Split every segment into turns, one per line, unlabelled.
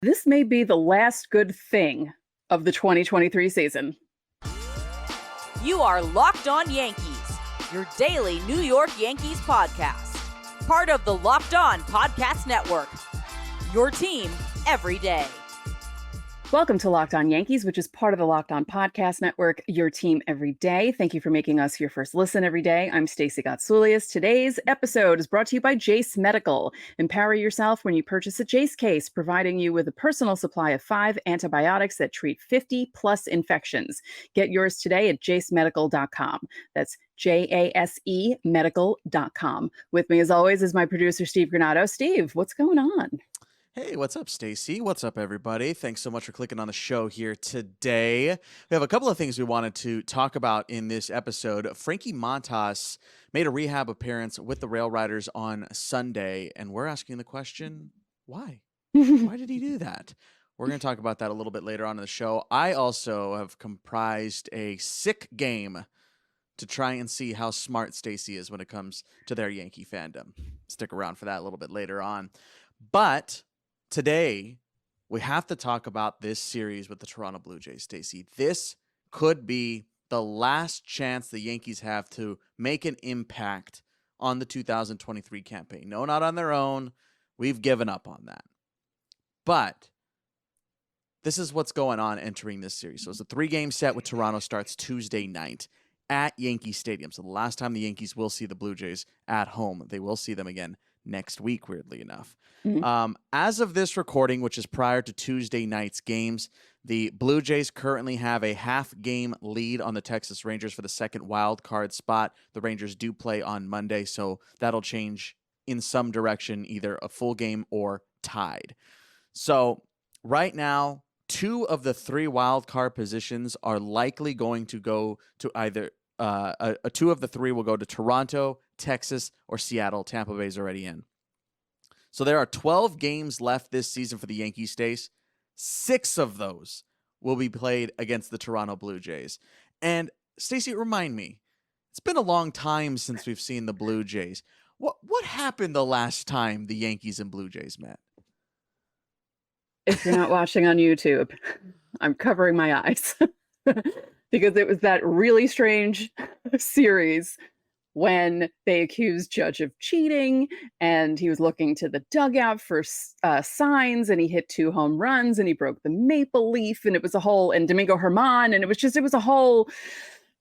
This may be the last good thing of the 2023 season.
You are Locked On Yankees, your daily New York Yankees podcast. Part of the Locked On Podcast Network, your team every day.
Welcome to Locked On Yankees, which is part of the Locked On Podcast Network, your team every day. Thank you for making us your first listen every day. I'm Stacey Gotsoulias. Today's episode is brought to you by Jace Medical. Empower yourself when you purchase a Jace case, providing you with a personal supply of 5 antibiotics that treat 50 plus infections. Get yours today at jacemedical.com. That's JASE medical.com. With me, as always, is my producer, Steve Granado. Steve, what's going on?
Hey, what's up, Stacey? What's up, everybody? Thanks so much for clicking on the show here today. We have a couple of things we wanted to talk about in this episode. Frankie Montas made a rehab appearance with the RailRiders on Sunday, and we're asking the question, why? Why did he do that? We're going to talk about that a little bit later on in the show. I also have comprised a sick game to try and see how smart Stacey is when it comes to their Yankee fandom. Stick around for that a little bit later on. But today, we have to talk about this series with the Toronto Blue Jays, Stacey. This could be the last chance the Yankees have to make an impact on the 2023 campaign. No, not on their own. We've given up on that. But this is what's going on entering this series. So it's a 3-game set with Toronto starts Tuesday night at Yankee Stadium. So the last time the Yankees will see the Blue Jays at home, they will see them again next week, weirdly enough. Mm-hmm. As of this recording, which is prior to Tuesday night's games, the Blue Jays currently have a half-game lead on the Texas Rangers for the second wild card spot. The Rangers do play on Monday, so that'll change in some direction, either a full game or tied. So right now, 2 of the 3 wild card positions are likely going to go to either 2 of the 3 will go to Toronto, Texas, or Seattle. Tampa Bay's already in. So there are 12 games left this season for the Yankees, Stace. 6 of those will be played against the Toronto Blue Jays. And Stacey, remind me, it's been a long time since we've seen the Blue Jays. What happened the last time the Yankees and Blue Jays met?
If you're not watching on YouTube, I'm covering my eyes because it was that really strange series when they accused Judge of cheating, and he was looking to the dugout for signs, and he hit 2 home runs, and he broke the maple leaf, and it was a whole, and Domingo Germán, and it was a whole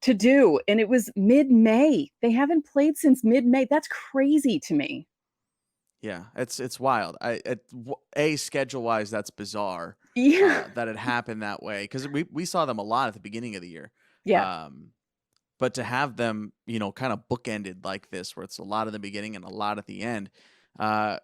to do, and it was mid-May. They haven't played since mid-May. That's crazy to me.
Yeah, it's wild. Schedule-wise, that's bizarre.
Yeah,
that it happened that way, because we saw them a lot at the beginning of the year.
Yeah.
But to have them, kind of bookended like this, where it's a lot at the beginning and a lot at the end, kind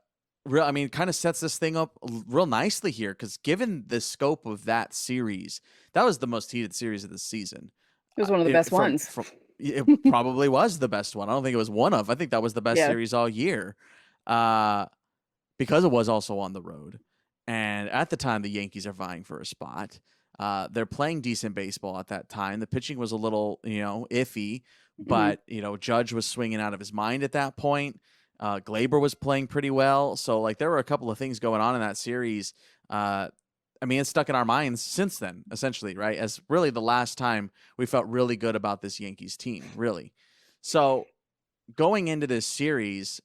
of sets this thing up real nicely here. Because given the scope of that series, that was the most heated series of the season.
It was one of the best ones.
It probably was the best one. I don't think it was one of. I think that was the best series all year, because it was also on the road. And at the time, the Yankees are vying for a spot. They're playing decent baseball at that time. The pitching was a little, iffy, but, Judge was swinging out of his mind at that point. Glaber was playing pretty well. So, there were a couple of things going on in that series. It's stuck in our minds since then, essentially, right? As really the last time we felt really good about this Yankees team, really. So, going into this series,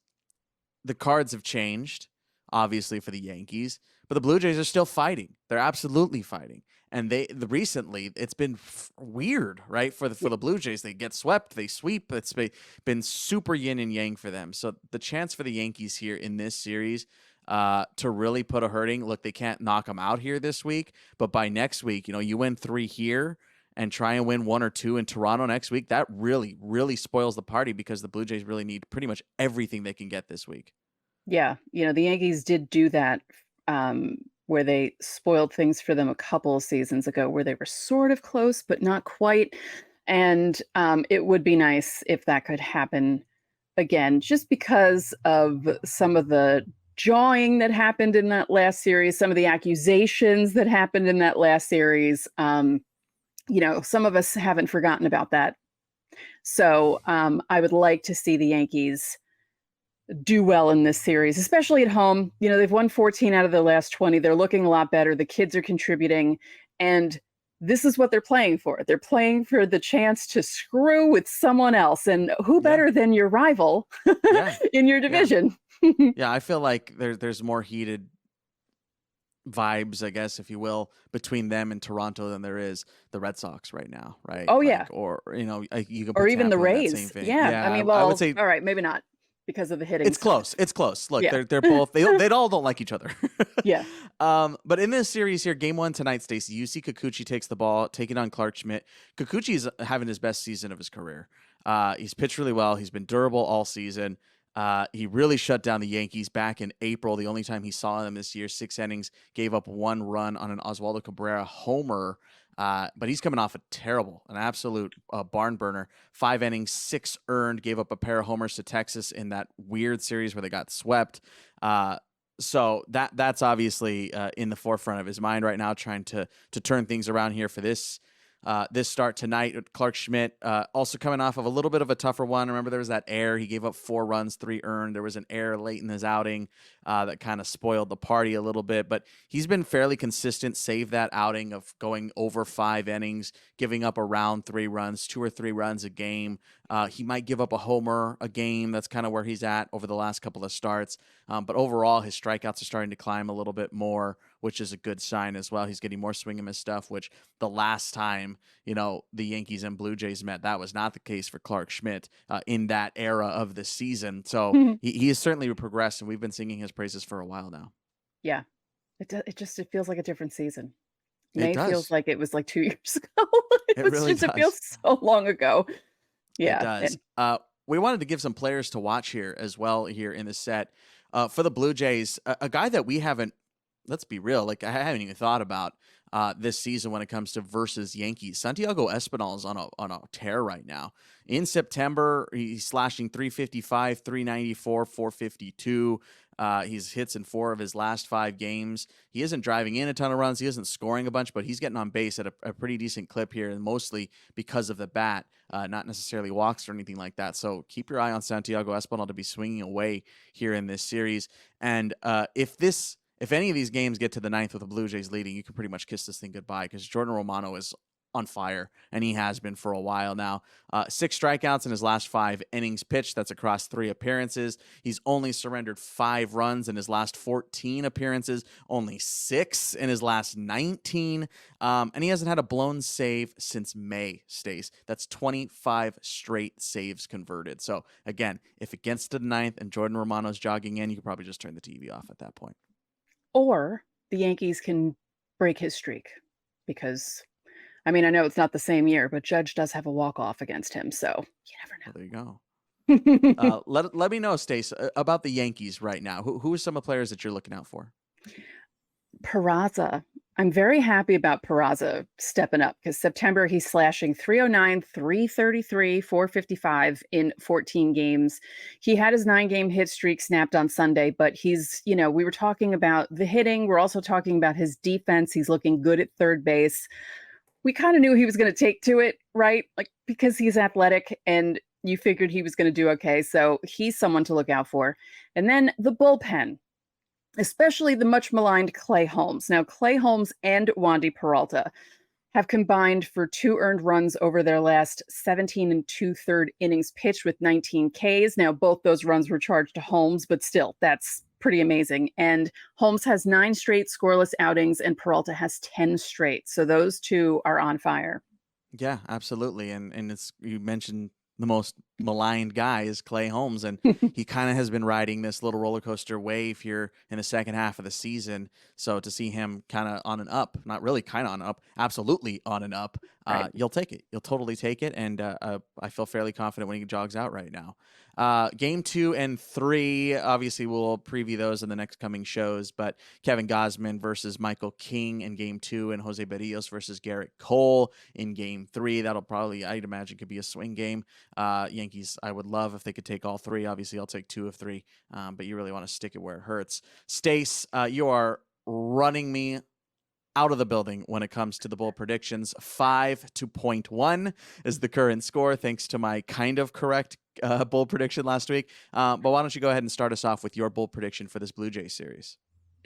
the cards have changed, obviously, for the Yankees. But the Blue Jays are still fighting. They're absolutely fighting. And recently, it's been weird, right? For the Blue Jays, they get swept, they sweep. It's been super yin and yang for them. So the chance for the Yankees here in this series to really put a hurting, look, they can't knock them out here this week. But by next week, you win 3 here and try and win 1 or 2 in Toronto next week. That really, really spoils the party, because the Blue Jays really need pretty much everything they can get this week.
Yeah, the Yankees did do that. Where they spoiled things for them a couple of seasons ago, where they were sort of close, but not quite. And it would be nice if that could happen again, just because of some of the jawing that happened in that last series, some of the accusations that happened in that last series. Some of us haven't forgotten about that. So I would like to see the Yankees do well in this series, especially at home. They've won 14 out of their last 20. They're looking a lot better. The kids are contributing, and this is what they're playing for. They're playing for the chance to screw with someone else, and who
Yeah.
better than your rival
Yeah.
in your division?
Yeah, I feel like there's more heated vibes, I guess, if you will, between them and Toronto than there is the Red Sox right now, right?
Oh,
Like,
yeah.
or you can
Or
put
even the
Tampa in that same
Rays.
thing.
Yeah. I mean,
I would
well,
say
all right, maybe not because of the hitting
it's
stuff.
close. It's close. Look,
Yeah.
they're both they all don't like each other.
Yeah.
But in this series here, game 1 tonight, Stacey, Yusei Kikuchi takes the ball, taking on Clarke Schmidt. Kikuchi is having his best season of his career. He's pitched really well. He's been durable all season. He really shut down the Yankees back in April. The only time he saw them this year, 6 innings, gave up 1 run on an Oswaldo Cabrera homer. But he's coming off an absolute barn burner. 5 innings, 6 earned, gave up a pair of homers to Texas in that weird series where they got swept. So that's obviously in the forefront of his mind right now, trying to turn things around here for this start tonight. Clarke Schmidt also coming off of a little bit of a tougher one. Remember, there was that error. He gave up 4 runs, 3 earned. There was an error late in his outing that kind of spoiled the party a little bit. But he's been fairly consistent, save that outing of going over 5 innings, giving up around 3 runs, 2 or 3 runs a game. He might give up a homer a game. That's kind of where he's at over the last couple of starts. But overall, his strikeouts are starting to climb a little bit more, which is a good sign as well. He's getting more swing and miss stuff, which the last time, the Yankees and Blue Jays met, that was not the case for Clarke Schmidt in that era of the season. So he has certainly progressed, and we've been singing his praises for a while now.
Yeah. It feels like a different season.
It
May
does.
feels like it was like 2 years ago.
Really does.
It feels so long ago. Yeah.
It does. We wanted to give some players to watch here as well here in the set. For the Blue Jays, a guy that we haven't, let's be real, like I haven't even thought about this season when it comes to versus Yankees. Santiago Espinal is on a tear right now. In September, he's slashing 355, 394, 452. He's hits in 4 of his last 5 games. He isn't driving in a ton of runs. He isn't scoring a bunch, but he's getting on base at a pretty decent clip here, and mostly because of the bat, not necessarily walks or anything like that. So keep your eye on Santiago Espinal to be swinging away here in this series. And if any of these games get to the 9th with the Blue Jays leading, you can pretty much kiss this thing goodbye, because Jordan Romano is on fire, and he has been for a while now. 6 strikeouts in his last 5 innings pitched. That's across 3 appearances. He's only surrendered 5 runs in his last 14 appearances, only 6 in his last 19. And he hasn't had a blown save since May, Stace. That's 25 straight saves converted. So again, if it gets to the 9th and Jordan Romano's jogging in, you could probably just turn the TV off at that point.
Or the Yankees can break his streak, because I know it's not the same year, but Judge does have a walk-off against him, so you never know.
Well, there you go. Let me know, Stace, about the Yankees right now. Who are some of the players that you're looking out for?
Peraza. I'm very happy about Peraza stepping up, because September he's slashing 309, 333, 455 in 14 games. He had his 9-game hit streak snapped on Sunday, but he's, we were talking about the hitting. We're also talking about his defense. He's looking good at third base. We kind of knew he was going to take to it, right? Like, because he's athletic, and you figured he was going to do okay. So he's someone to look out for. And then the bullpen, especially the much maligned Clay Holmes. Now, Clay Holmes and Wandy Peralta have combined for 2 earned runs over their last 17 and 2/3 innings pitched with 19 Ks. Now, both those runs were charged to Holmes, but still, that's pretty amazing. And Holmes has 9 straight scoreless outings, and Peralta has 10 straight. So those 2 are on fire.
Yeah, absolutely. And it's, you mentioned the most maligned guy is Clay Holmes, and he kind of has been riding this little roller coaster wave here in the second half of the season. So to see him kind of on an up, not really kind of on an up, absolutely on an up,
Right.
You'll take it. You'll totally take it. And I feel fairly confident when he jogs out right now. Game 2 and 3, obviously we'll preview those in the next coming shows, but Kevin Gausman versus Michael King in Game 2, and Jose Berrios versus Garrett Cole in Game 3. That'll probably, I'd imagine, could be a swing game. Yankees, I would love if they could take all 3. Obviously, I'll take 2 of 3, but you really want to stick it where it hurts. Stace, you are running me out of the building when it comes to the bold predictions. 5-1 is the current score, thanks to my kind of correct bold prediction last week. But why don't you go ahead and start us off with your bold prediction for this Blue Jays series?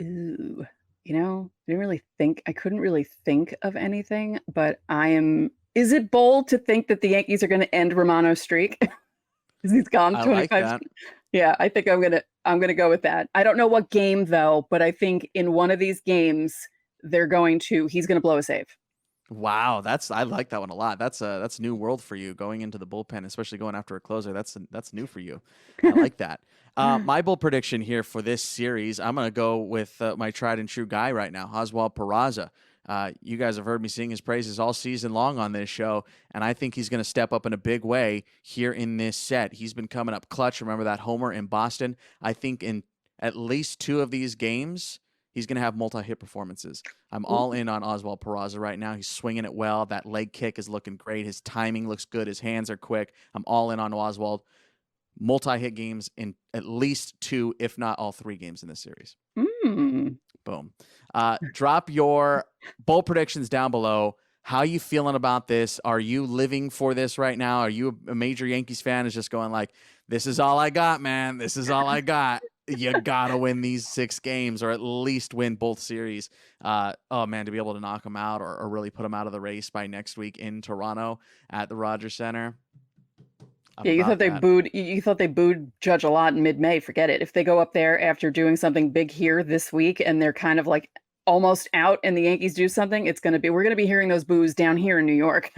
Ooh, I couldn't really think of anything, but is it bold to think that the Yankees are going to end Romano's streak? Because he's gone
I
25.
like that.
Yeah, I think I'm gonna go with that. I don't know what game though, but I think in one of these games he's gonna blow a save.
Wow, I like that one a lot. That's new world for you going into the bullpen, especially going after a closer. That's new for you. I like that. My bold prediction here for this series, I'm gonna go with my tried and true guy right now, Oswald Peraza. You guys have heard me sing his praises all season long on this show, and I think he's going to step up in a big way here in this set. He's been coming up clutch. Remember that homer in Boston? I think in at least 2 of these games, he's going to have multi-hit performances. I'm all in on Oswald Peraza right now. He's swinging it well. That leg kick is looking great. His timing looks good. His hands are quick. I'm all in on Oswald. Multi-hit games in at least 2, if not all 3 games in this series. Boom. Drop your bold predictions down below. How you feeling about this? Are you living for this right now? Are you a major Yankees fan is just going like, this is all I got, man. This is all I got. You got to win these 6 games or at least win both series. Oh, man, to be able to knock them out or really put them out of the race by next week in Toronto at the Rogers Center.
Yeah, you thought they booed Judge a lot in mid-May. Forget it. If they go up there after doing something big here this week and they're kind of like almost out and the Yankees do something, we're going to be hearing those boos down here in New York.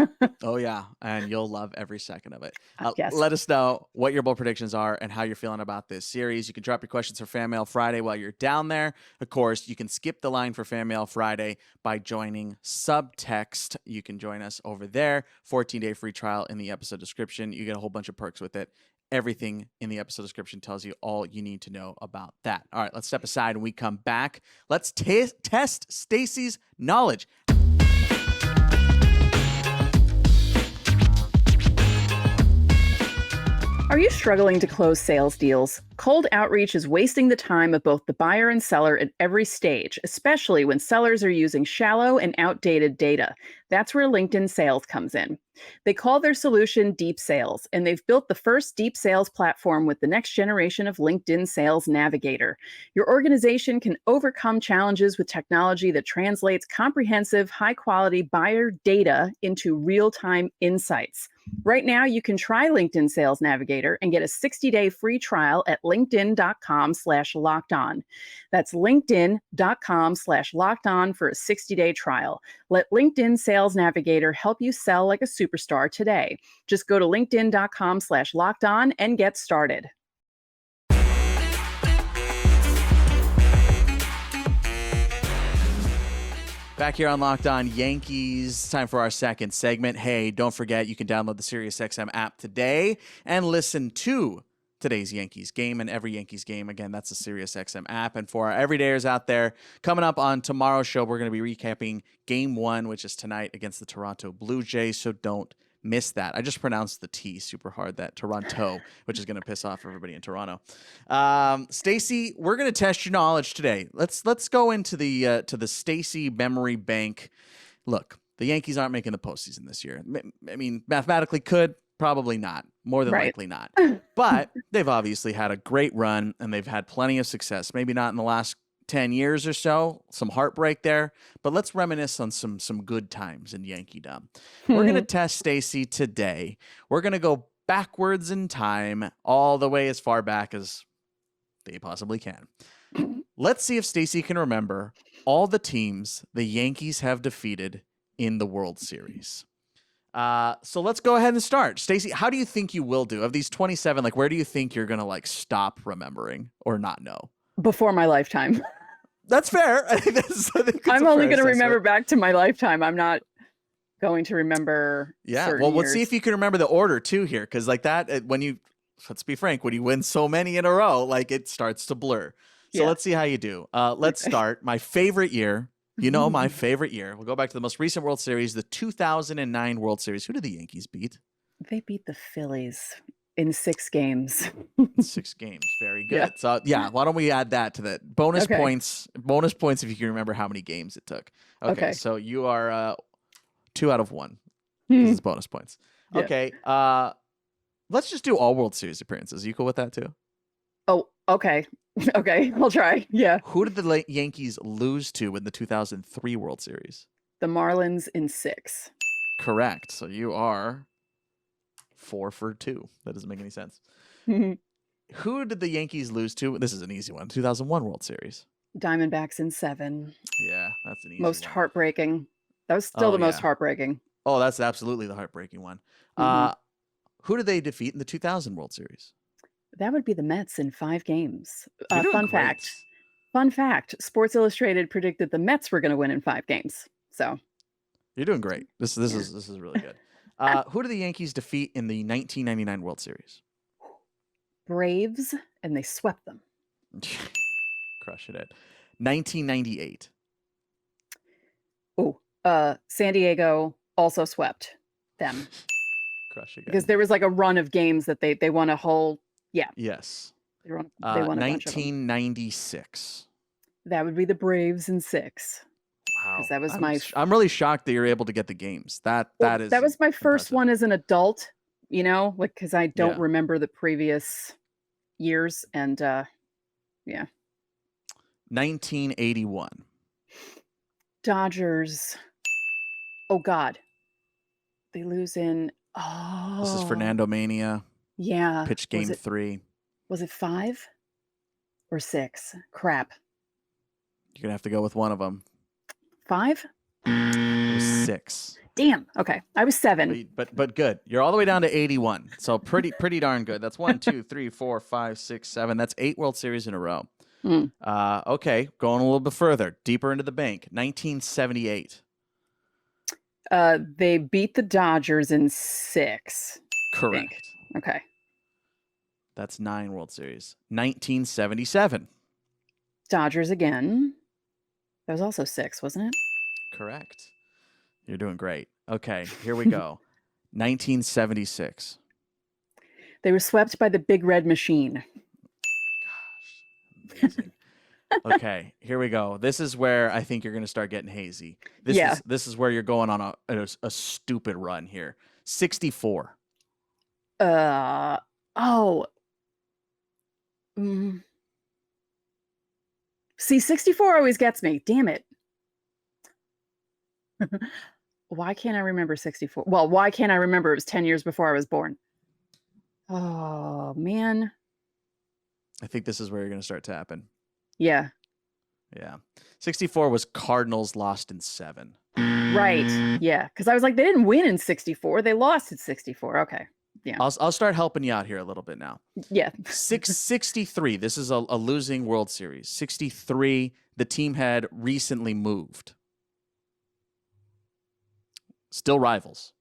Oh, yeah. And you'll love every second of it.
Yes.
Let us know what your bold predictions are and how you're feeling about this series. You can drop your questions for Fan Mail Friday while you're down there. Of course, you can skip the line for Fan Mail Friday by joining Subtext. You can join us over there. 14-day free trial in the episode description. You get a whole bunch of perks with it. Everything in the episode description tells you all you need to know about that. All right, let's step aside and we come back. Let's test Stacey's knowledge.
Are you struggling to close sales deals? Cold outreach is wasting the time of both the buyer and seller at every stage, especially when sellers are using shallow and outdated data. That's where LinkedIn Sales comes in. They call their solution Deep Sales, and they've built the first deep sales platform with the next generation of LinkedIn Sales Navigator. Your organization can overcome challenges with technology that translates comprehensive, high-quality buyer data into real-time insights. Right now, you can try LinkedIn Sales Navigator and get a 60-day free trial at linkedin.com/lockedon. That's linkedin.com/lockedon for a 60-day trial. Let LinkedIn Sales Navigator help you sell like a superstar today. Just go to linkedin.com/lockedon and get started.
Back here on Locked On Yankees, time for our second segment. Hey, don't forget you can download the SiriusXM app today and listen to today's Yankees game and every Yankees game. Again, that's the SiriusXM app. And for our everydayers out there, coming up on tomorrow's show, we're going to be recapping Game 1, which is tonight against the Toronto Blue Jays, so don't miss that. I just pronounced the T super hard, that Toronto, which is going to piss off everybody in Toronto. Stacey, we're going to test your knowledge today. Let's go into the Stacey memory bank. Look, the Yankees aren't making the postseason this year. I mean, mathematically could, probably not. More than likely not. But they've obviously had a great run and they've had plenty of success. Maybe not in the last 10 years or so, some heartbreak there, but let's reminisce on some good times in Yankeedom. We're going to test Stacey today. We're going to go backwards in time, all the way as far back as they possibly can. Let's see if Stacey can remember all the teams the Yankees have defeated in the World Series. So let's go ahead and start. Stacey, how do you think you will do? Of these 27, like where do you think you're going to like stop remembering or not know?
Before my lifetime.
That's fair.
I'm only going to remember back to my lifetime. I'm not going to remember.
Yeah. Well, let's see if you can remember the order too here. Cause like that, let's be frank, when you win so many in a row, like it starts to blur. So let's see how you do. Let's start. My favorite year, my favorite year. We'll go back to the most recent World Series, the 2009 World Series. Who did the Yankees beat?
They beat the Phillies. in 6 games.
6 games. Very good.
Yeah.
So yeah, why don't we add that to that? Bonus
Okay.
points. Bonus points if you can remember how many games it took. Okay. So you are 2 out of 1. This is bonus points.
Yeah.
Okay. Let's just do all World Series appearances. Are you cool with that too?
Oh, okay. Okay, I'll try. Yeah.
Who did the Yankees lose to in the 2003 World Series?
The Marlins in 6.
Correct. So you are 4 for 2. That doesn't make any sense.
Diamondbacks
Who did the Yankees lose to? This is an easy one. 2001 World Series.
in 7.
Yeah, that's an easy
Most
one.
heartbreaking. That was still the most
yeah.
heartbreaking.
Oh, that's absolutely the heartbreaking one. Who did they defeat in the 2000 World Series?
That would be the Mets in 5 games.
You're doing
Fun
great.
fact. Sports Illustrated predicted the Mets were going to win in 5 games. So
You're doing great. This is really good. Who did the Yankees defeat in the 1999 World Series?
Braves, and they swept them.
Crushing it. 1998.
Oh, San Diego also swept them
Crushing it.
because there was like a run of games that they won a whole. Yeah.
Yes.
They won a bunch of them.
1996.
That would be the Braves in 6.
Wow.
That was
I'm really shocked that you're able to get the games. That
was my first
impressive.
one as an adult, like because I don't
Yeah.
remember the previous years, and
1981.
Dodgers. Oh God, they lose in.
This is Fernando Mania.
Yeah.
Pitched game 3.
Was it 5 or 6? Crap.
You're gonna have to go with one of them.
5?
It was 6.
Damn. Okay, I was 7.
But good. You're all the way down to 81. So pretty darn good. That's 1, 2, 3, 4, 5, 6, 7. That's 8 World Series in a row. Okay, going a little bit further, deeper into the bank. 1978.
They beat the Dodgers in 6.
Correct.
Okay.
That's 9 World Series. 1977.
Dodgers again. That was also 6, wasn't it?
Correct. You're doing great. Okay, here we go. 1976.
They were swept by the Big Red Machine.
Gosh, amazing. Okay, here we go. This is where I think you're going to start getting hazy. This is where you're going on a stupid run here. 64.
See, 64 always gets me. Damn it. Why can't I remember 64? Well, why can't I remember it was 10 years before I was born? Oh, man.
I think this is where you're going to start tapping.
Yeah.
Yeah. 64 was Cardinals lost in 7.
Right. Yeah. Because I was like, they didn't win in 64. They lost at 64. Okay. Yeah.
I'll start helping you out here a little bit now.
Yeah.
63. This is a losing World Series. 63. The team had recently moved. Still rivals.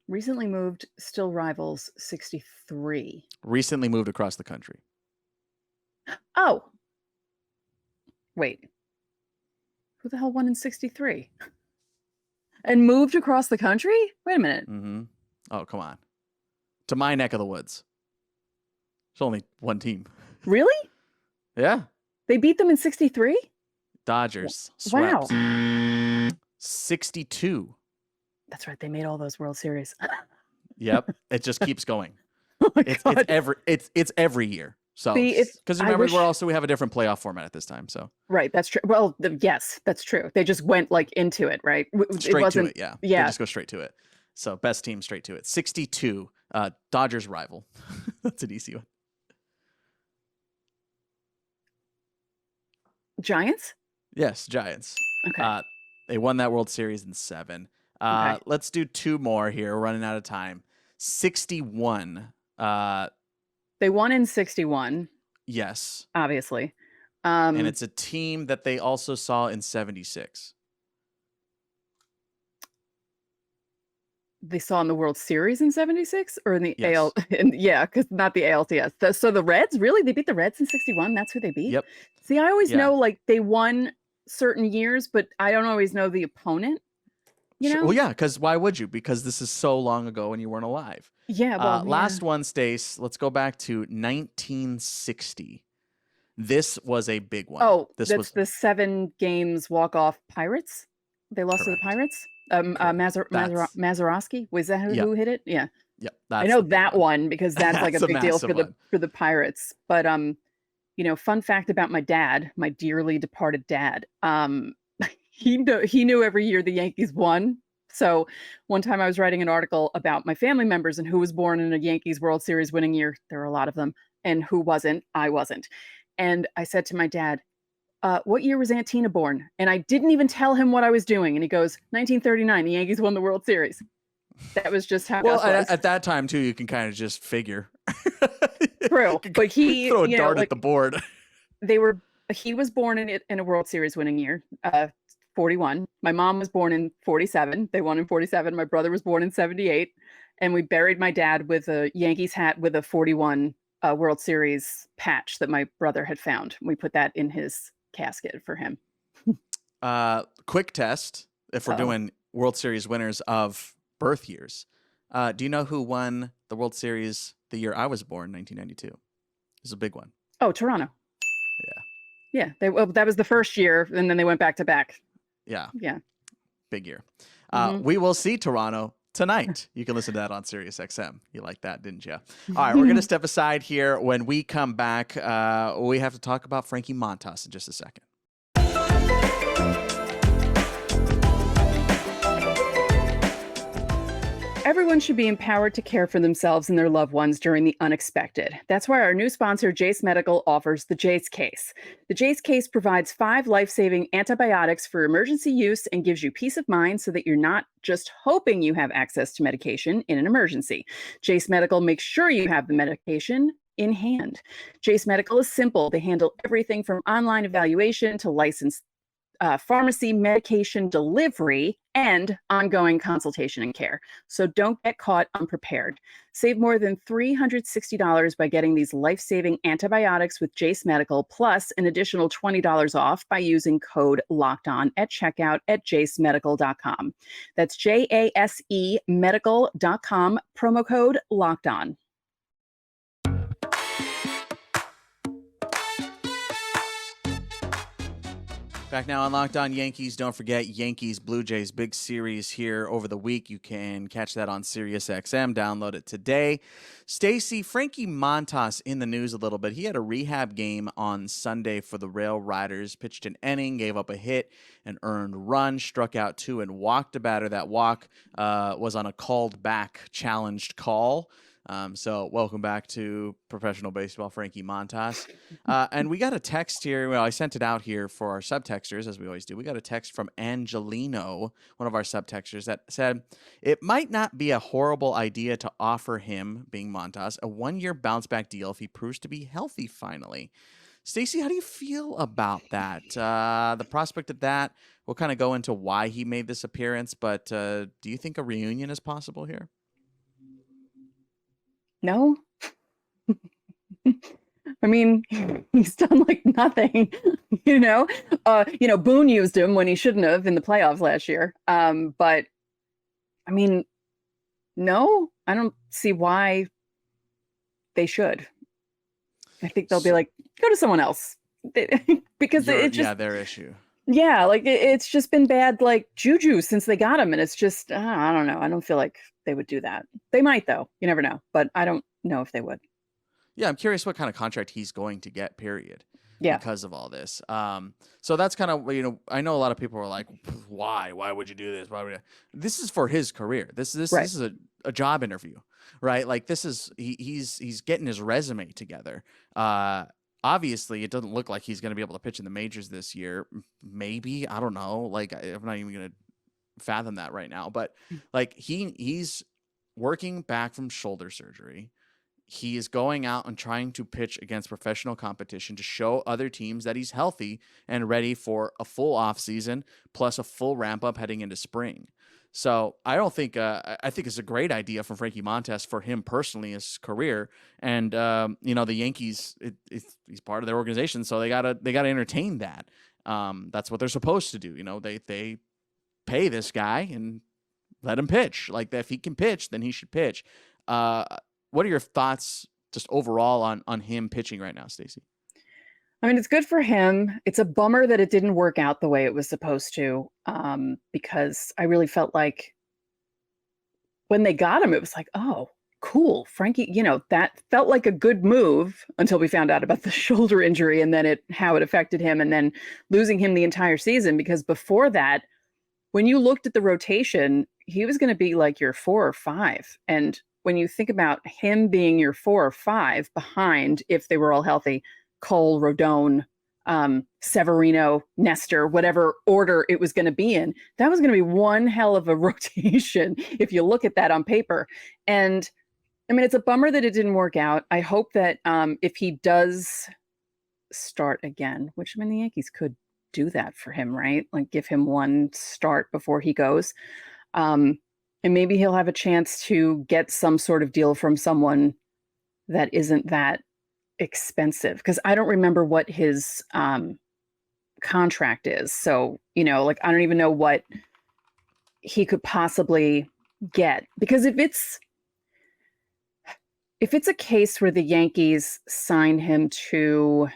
Recently moved, still rivals, 63.
Recently moved across the country.
Oh. Wait. Who the hell won in 63? And moved across the country? Wait a minute.
Mm-hmm. Oh, come on. To my neck of the woods. There's only one team.
Really?
Yeah.
They beat them in 63?
Dodgers swept.
Wow.
62.
That's right. They made all those World Series.
Yep. It just keeps going.
Oh my
It's
God.
every year. So, because remember, we have a different playoff format at this time. So
right, that's true. Well, yes, that's true. They just went like into it, right?
Straight to it, yeah.
Yeah.
They just go straight to it. So best team straight to it. 62. Dodgers rival. That's an easy one.
Giants?
Yes, Giants.
Okay.
They won that World Series in 7.
Okay.
Let's do 2 more here. We're running out of time. 61.
They won in 61,
Yes.
obviously.
And it's a team that they also saw in 76.
They saw in the World Series in 76 or in the
Yes.
AL? Yeah, because not the ALTS. So the Reds, really? They beat the Reds in 61? That's who they beat?
Yep.
See, I always
Yeah.
know like they won certain years, but I don't always know the opponent. you know?
Well, yeah, because why would you? Because this is so long ago and you weren't alive.
Yeah, well,
Last one, Stace. Let's go back to 1960. This was a big one.
Oh,
This
that's
was
the 7 games walk-off Pirates? They lost to the
correct.
Pirates?
Correct. That's
Mazeroski? Was that
yep,
who hit it? Yeah.
yep.
I
That's
know
the big
that
one.
one because that's like a
That's a
big deal
massive one.
for the Pirates. But fun fact about my dad, my dearly departed dad. He knew every year the Yankees won. So one time I was writing an article about my family members and who was born in a Yankees World Series winning year. There were a lot of them, and who wasn't. I wasn't. And I said to my dad, what year was Aunt Tina born? And I didn't even tell him what I was doing. And he goes, 1939, the Yankees won the World Series. That was just how
Well,
Gus was.
at that time too, you can kind of just figure.
True, but he
throw a dart at the board.
He was born in a World Series winning year, 41. My mom was born in 47. They won in 47. My brother was born in 78. And we buried my dad with a Yankees hat with a 41 World Series patch that my brother had found. We put that in his casket for him.
Quick test, if we're doing World Series winners of birth years. Do you know who won the World Series the year I was born, 1992? It was a big one.
Oh, Toronto.
Yeah.
Yeah. That was the first year, and then they went back to back.
Yeah.
Yeah.
Big year.
Mhm.
We will see Toronto tonight. You can listen to that on Sirius XM. You like that, didn't you? All right, we're going to step aside here. When we come back, we have to talk about Frankie Montas in just a second.
Everyone should be empowered to care for themselves and their loved ones during the unexpected. That's why our new sponsor, Jace Medical, offers the Jace Case. The Jace Case provides 5 life-saving antibiotics for emergency use and gives you peace of mind so that you're not just hoping you have access to medication in an emergency. Jace Medical makes sure you have the medication in hand. Jace Medical is simple. They handle everything from online evaluation to licensed pharmacy, medication delivery, and ongoing consultation and care. So don't get caught unprepared. Save more than $360 by getting these life-saving antibiotics with Jace Medical, plus an additional $20 off by using code LOCKEDON at checkout at jacemedical.com. That's JASE medical.com, promo code LOCKEDON.
Back now on Locked On Yankees. Don't forget Yankees Blue Jays big series here over the week. You can catch that on Sirius XM. Download it today. Stacey, Frankie Montas in the news a little bit. He had a rehab game on Sunday for the RailRiders. Pitched an inning, gave up a hit, an earned run, struck out 2, and walked a batter. That walk was on a called back challenged call. So welcome back to professional baseball, Frankie Montas. And we got a text here. Well, I sent it out here for our subtexters, as we always do. We got a text from Angelino, one of our subtexters, that said, it might not be a horrible idea to offer him, being Montas, a 1-year bounce back deal if he proves to be healthy finally. Stacey, how do you feel about that? The prospect of that, we'll kind of go into why he made this appearance, but do you think a reunion is possible here?
No. I mean, he's done like nothing, Boone used him when he shouldn't have in the playoffs last year. But I mean, no, I don't see why they should. I think they'll be like, go to someone else because it's just
their issue.
Yeah, like it's just been bad, like juju since they got him, and it's just I don't know. I don't feel like they would do that. They might though. You never know, but I don't know if they would.
Yeah, I'm curious what kind of contract he's going to get. Period.
Yeah.
Because of all this. So that's kind of I know a lot of people are like, why? Why would you do this? Why would you? This is for his career. This is a job interview, right? Like this is he's getting his resume together. Obviously, it doesn't look like he's going to be able to pitch in the majors this year. Maybe, I don't know. Like, I'm not even going to fathom that right now. But like, he's working back from shoulder surgery. He is going out and trying to pitch against professional competition to show other teams that he's healthy and ready for a full off season plus a full ramp up heading into spring. So I don't think I think it's a great idea from Frankie Montas for him personally, his career, and the Yankees. He's part of their organization, so they gotta entertain that. That's what they're supposed to do. They pay this guy, and let him pitch. Like, if he can pitch, then he should pitch. What are your thoughts just overall on him pitching right now, Stacey?
I mean, it's good for him. It's a bummer that it didn't work out the way it was supposed to, because I really felt like when they got him, it was like, oh, cool. Frankie, that felt like a good move until we found out about the shoulder injury and then how it affected him, and then losing him the entire season. Because before that, when you looked at the rotation, he was going to be like your 4 or 5. And when you think about him being your 4 or 5 behind, if they were all healthy, Cole, Rodon, Severino, Nestor, whatever order it was going to be in, that was going to be one hell of a rotation if you look at that on paper. And I mean, it's a bummer that it didn't work out. I hope that if he does start again, which, I mean, the Yankees could do that for him, right? Like, give him one start before he goes. And maybe he'll have a chance to get some sort of deal from someone that isn't that expensive, because I don't remember what his contract is. So, like, I don't even know what he could possibly get, because if it's a case where the Yankees sign him to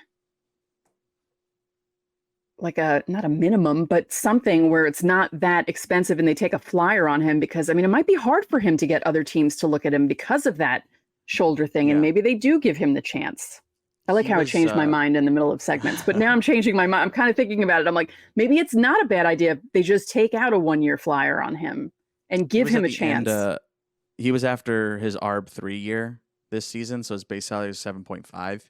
like not a minimum, but something where it's not that expensive and they take a flyer on him, because I mean, it might be hard for him to get other teams to look at him because of that shoulder thing. And maybe they do give him the chance. I like how I changed my mind in the middle of segments, but now I'm changing my mind. I'm kind of thinking about it. I'm like, maybe it's not a bad idea. They just take out a 1-year flyer on him and give him a chance.
He was after his ARB 3 year this season, so his base salary is 7.5.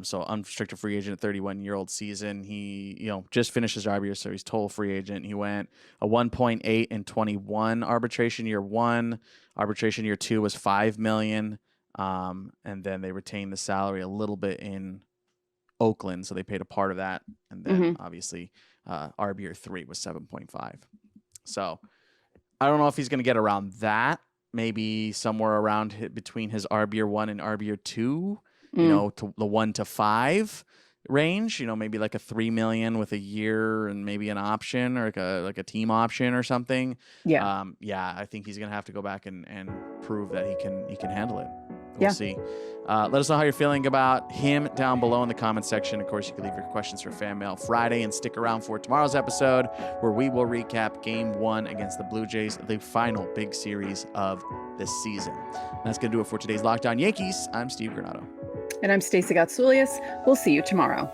So unrestricted free agent, 31-year-old season. He, just finished his ARB year, so he's total free agent. He went a 1.8 and 21 arbitration year 1. Arbitration year 2 was $5 million. And then they retained the salary a little bit in Oakland, so they paid a part of that. And then obviously ARB year 3 was 7.5. So I don't know if he's going to get around that. Maybe somewhere around between his ARB year 1 and ARB year 2. To the 1 to 5 range, maybe like a $3 million with a year and maybe an option, or like a team option or something.
Yeah.
I think he's going to have to go back and prove that he can handle it. We'll see. Let us know how you're feeling about him down below in the comments section. Of course, you can leave your questions for Fan Mail Friday, and stick around for tomorrow's episode where we will recap Game 1 against the Blue Jays, the final big series of this season. And that's going to do it for today's Locked On Yankees. I'm Steve Granado.
And I'm Stacey Gotsoulias. We'll see you tomorrow.